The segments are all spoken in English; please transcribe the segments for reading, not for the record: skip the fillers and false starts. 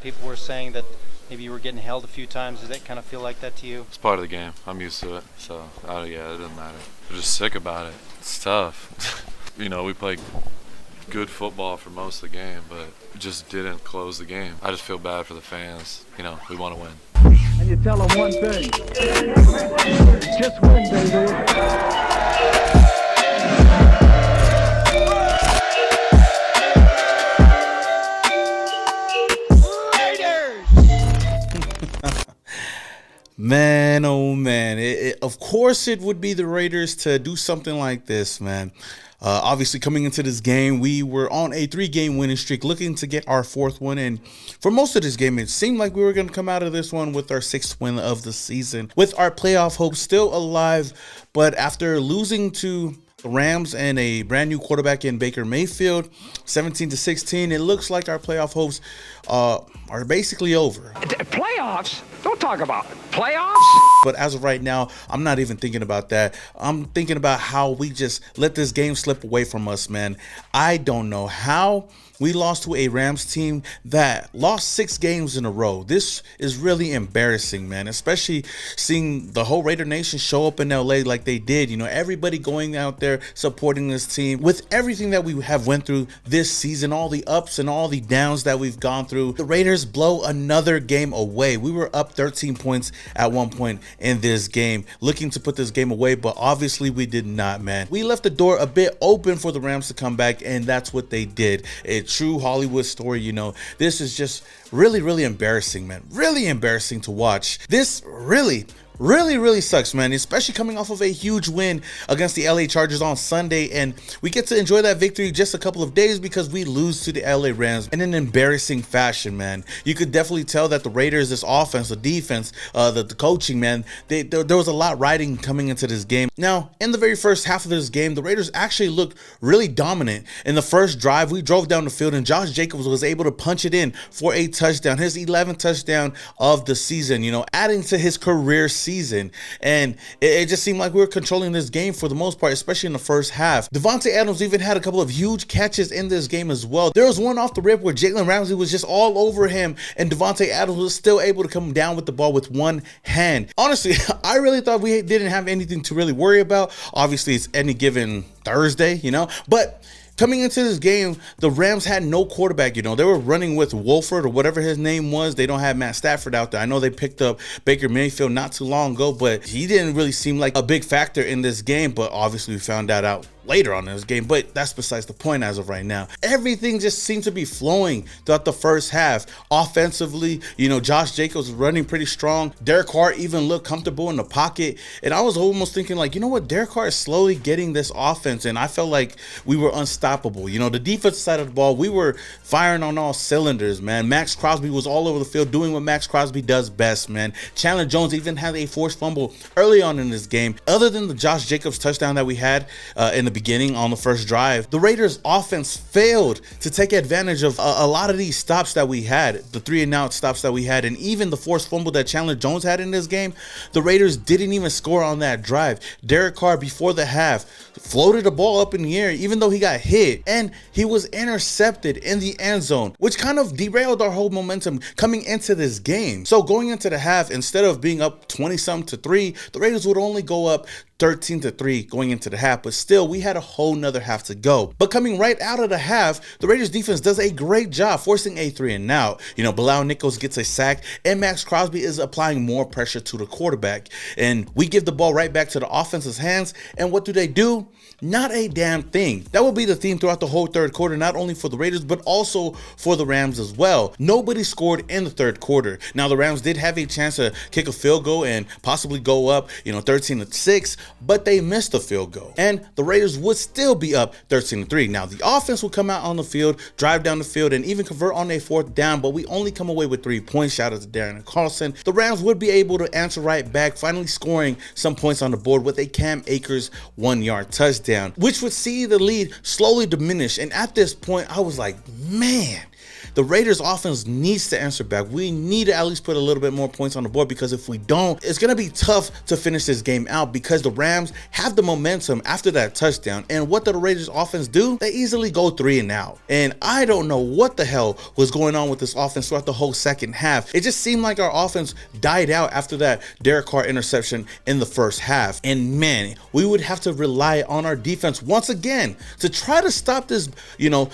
People were saying that maybe you were getting held a few times. Does that kind of feel like that to you? It's part of the game. I'm used to it. So, yeah, it doesn't matter. I'm just sick about it. It's tough. We played good football for most of the game, but just didn't close the game. I just feel bad for the fans. We want to win. And you tell them one thing. Just win, baby. Man, oh man, of course it would be the Raiders to do something like this, man. Obviously, coming into this game, we were on a 3-game winning streak, looking to get our 4th one. And for most of this game, it seemed like we were going to come out of this one with our 6th win of the season, with our playoff hopes still alive. But after losing to the Rams and a brand new quarterback in Baker Mayfield, 17-16, it looks like our playoff hopes are basically over. Playoffs? Don't talk about it. Playoffs? But as of right now, I'm not even thinking about that. I'm thinking about how we just let this game slip away from us, man. I don't know how we lost to a Rams team that lost 6 games in a row. This is really embarrassing, man, especially seeing the whole Raider Nation show up in LA like they did. Everybody going out there supporting this team with everything that we have went through this season, all the ups and all the downs that we've gone through. The Raiders blow another game away. We were up 13 points at one point in this game, looking to put this game away, but obviously we did not, man. We left the door a bit open for the Rams to come back, and that's what they did. A true Hollywood story. This is just really embarrassing, man. Really embarrassing to watch. This really sucks, man, especially coming off of a huge win against the LA Chargers on Sunday, and we get to enjoy that victory just a couple of days because we lose to the LA Rams in an embarrassing fashion, man. You could definitely tell that the Raiders, this offense, the defense, the coaching, man, there was a lot riding coming into this game. Now, in the very first half of this game, the Raiders actually looked really dominant. In the first drive, we drove down the field, and Josh Jacobs was able to punch it in for a touchdown, his 11th touchdown of the season, adding to his career season. And it just seemed like we were controlling this game for the most part, especially in the first half. Devontae Adams even had a couple of huge catches in this game as well. There was one off the rip where Jalen Ramsey was just all over him, and Devontae Adams was still able to come down with the ball with one hand. Honestly, I really thought we didn't have anything to really worry about. Obviously, it's any given Thursday, but coming into this game, the Rams had no quarterback. They were running with Wolford or whatever his name was. They don't have Matt Stafford out there. I know they picked up Baker Mayfield not too long ago, but he didn't really seem like a big factor in this game. But obviously, we found that out later on in this game, but that's besides the point as of right now. Everything just seemed to be flowing throughout the first half. Offensively, Josh Jacobs was running pretty strong. Derek Carr even looked comfortable in the pocket, and I was almost thinking like, Derek Carr is slowly getting this offense, and I felt like we were unstoppable. The defensive side of the ball, we were firing on all cylinders, man. Max Crosby was all over the field doing what Max Crosby does best, man. Chandler Jones even had a forced fumble early on in this game. Other than the Josh Jacobs touchdown that we had in the beginning on the first drive, the Raiders offense failed to take advantage of a lot of these stops that we had, the 3-and-out stops that we had, and even the forced fumble that Chandler Jones had in this game. The Raiders didn't even score on that drive. Derek Carr, before the half, floated the ball up in the air, even though he got hit, and he was intercepted in the end zone, which kind of derailed our whole momentum coming into this game. So going into the half, instead of being up 20-something to 3, the Raiders would only go up 13-3 going into the half, but still we had a whole nother half to go. But coming right out of the half, the Raiders defense does a great job forcing a 3-and-out. Bilal Nichols gets a sack, and Max Crosby is applying more pressure to the quarterback, and we give the ball right back to the offense's hands. And what do? Not a damn thing. That will be the theme throughout the whole third quarter, not only for the Raiders, but also for the Rams as well. Nobody scored in the third quarter. Now, the Rams did have a chance to kick a field goal and possibly go up, 13-6, but they missed the field goal. And the Raiders would still be up 13-3. Now, the offense will come out on the field, drive down the field, and even convert on a 4th down, but we only come away with 3 points. Shout out to Darren and Carlson. The Rams would be able to answer right back, finally scoring some points on the board with a Cam Akers 1-yard touchdown, which would see the lead slowly diminish. And at this point, I was like, man, the Raiders offense needs to answer back. We need to at least put a little bit more points on the board, because if we don't, it's going to be tough to finish this game out, because the Rams have the momentum after that touchdown. And what did the Raiders offense do? They easily go 3 and out. And I don't know what the hell was going on with this offense throughout the whole second half. It just seemed like our offense died out after that Derek Carr interception in the first half. And man, we would have to rely on our defense once again to try to stop this,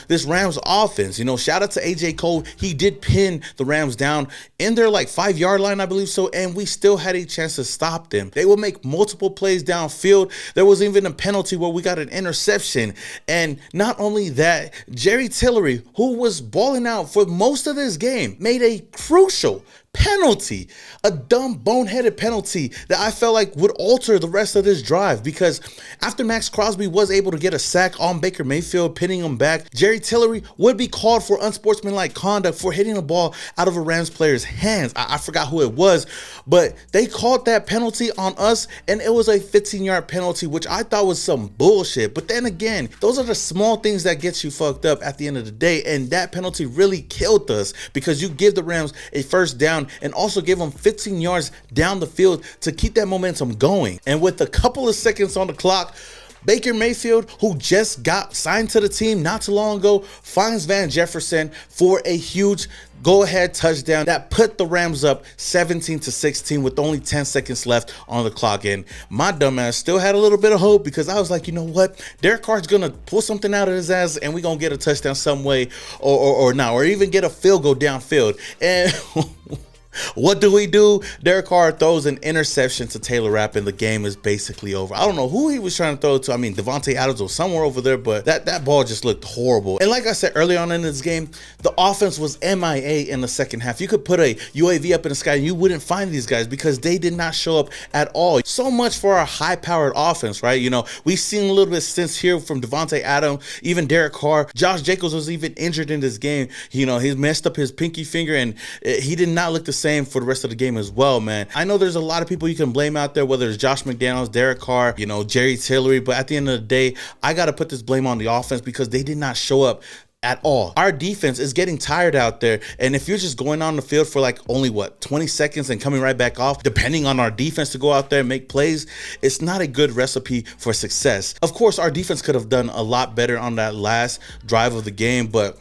this Rams offense. Shout out to AJ Cole. He did pin the Rams down in their like 5-yard line, I believe so, and we still had a chance to stop them. They would make multiple plays downfield. There was even a penalty where we got an interception. And not only that, Jerry Tillery, who was balling out for most of this game, made a crucial penalty, a dumb boneheaded penalty that I felt like would alter the rest of this drive, because after Max Crosby was able to get a sack on Baker Mayfield, pinning him back, Jerry Tillery would be called for unsportsmanlike conduct for hitting the ball out of a Rams player's hands. I forgot who it was, but they called that penalty on us, and it was a 15-yard penalty, which I thought was some bullshit. But then again, those are the small things that get you fucked up at the end of the day, and that penalty really killed us, because you give the Rams a first down and also give them 15 yards down the field to keep that momentum going. And with a couple of seconds on the clock, Baker Mayfield, who just got signed to the team not too long ago, finds Van Jefferson for a huge go-ahead touchdown that put the Rams up 17-16 with only 10 seconds left on the clock. And my dumbass still had a little bit of hope, because I was like, you know what? Derek Carr's gonna pull something out of his ass and we're gonna get a touchdown some way, or not, or even get a field goal downfield. And what do? Derek Carr throws an interception to Taylor Rapp, and the game is basically over. I don't know who he was trying to throw it to. I mean, Devontae Adams was somewhere over there, but that ball just looked horrible. And like I said early on in this game, the offense was MIA in the second half. You could put a UAV up in the sky and you wouldn't find these guys, because they did not show up at all. So much for our high-powered offense, right? We've seen a little bit since here from Devontae Adams, even Derek Carr. Josh Jacobs was even injured in this game. He messed up his pinky finger, and he did not look the same for the rest of the game as well, man. I know there's a lot of people you can blame out there, whether it's Josh McDaniels, Derek Carr, Jerry Tillery, but at the end of the day, I got to put this blame on the offense, because they did not show up at all. Our defense is getting tired out there, and if you're just going on the field for like only 20 seconds and coming right back off, depending on our defense to go out there and make plays, it's not a good recipe for success. Of course, our defense could have done a lot better on that last drive of the game, but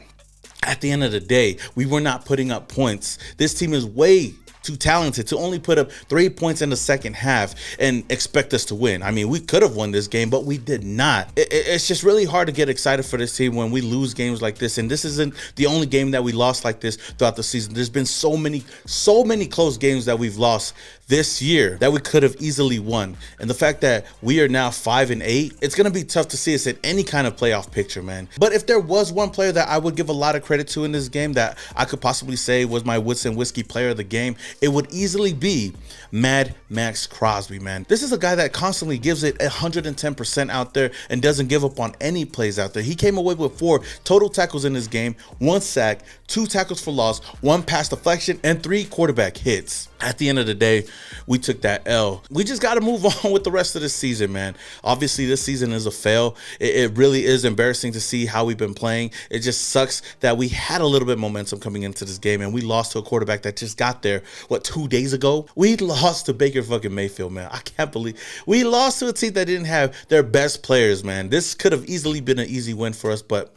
at the end of the day, we were not putting up points. This team is way too talented to only put up 3 points in the second half and expect us to win. I mean, we could have won this game, but we did not. It's just really hard to get excited for this team when we lose games like this. And this isn't the only game that we lost like this throughout the season. There's been so many close games that we've lost this year that we could have easily won. And the fact that we are now 5-8, it's going to be tough to see us in any kind of playoff picture, man. But if there was one player that I would give a lot of credit to in this game that I could possibly say was my Woodson Whiskey player of the game, it would easily be Mad Max Crosby, man. This is a guy that constantly gives it 110% out there and doesn't give up on any plays out there. He came away with 4 total tackles in this game, 1 sack, 2 tackles for loss, 1 pass deflection, and 3 quarterback hits. At the end of the day, we took that L. We just got to move on with the rest of the season, man. Obviously, this season is a fail. It really is embarrassing to see how we've been playing. It just sucks that we had a little bit of momentum coming into this game, and we lost to a quarterback that just got there, 2 days ago? We lost to Baker fucking Mayfield, man. I can't believe we lost to a team that didn't have their best players, man. This could have easily been an easy win for us, but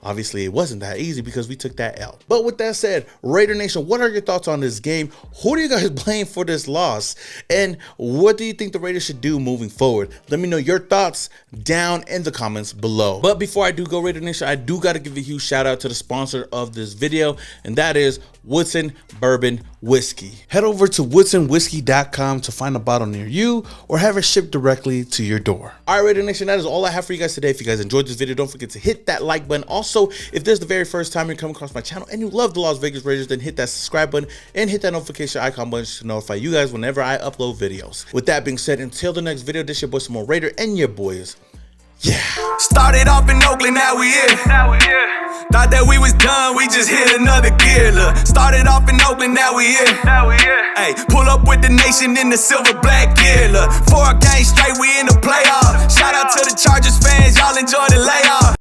obviously, it wasn't that easy because we took that L. But with that said, Raider Nation, what are your thoughts on this game? Who do you guys blame for this loss? And what do you think the Raiders should do moving forward? Let me know your thoughts down in the comments below. But before I do go, Raider Nation, I do got to give a huge shout out to the sponsor of this video, and that is Woodson Bourbon Whiskey. Head over to woodsonwhiskey.com to find a bottle near you or have it shipped directly to your door. All right, Raider Nation, that is all I have for you guys today. If you guys enjoyed this video, don't forget to hit that like button. Also, if this is the very first time you're coming across my channel and you love the Las Vegas Raiders, then hit that subscribe button and hit that notification icon button to notify you guys whenever I upload videos. With that being said, until the next video, this your boy Small Raider, and your boys, yeah. Started off in Oakland, now we here. Thought that we was done, we just hit another gear. Look, started off in Oakland, now we here. Hey, pull up with the nation in the silver black gear. Look, 4 games straight, we in the playoff. Shout out to the Chargers fans, y'all enjoy the layoff.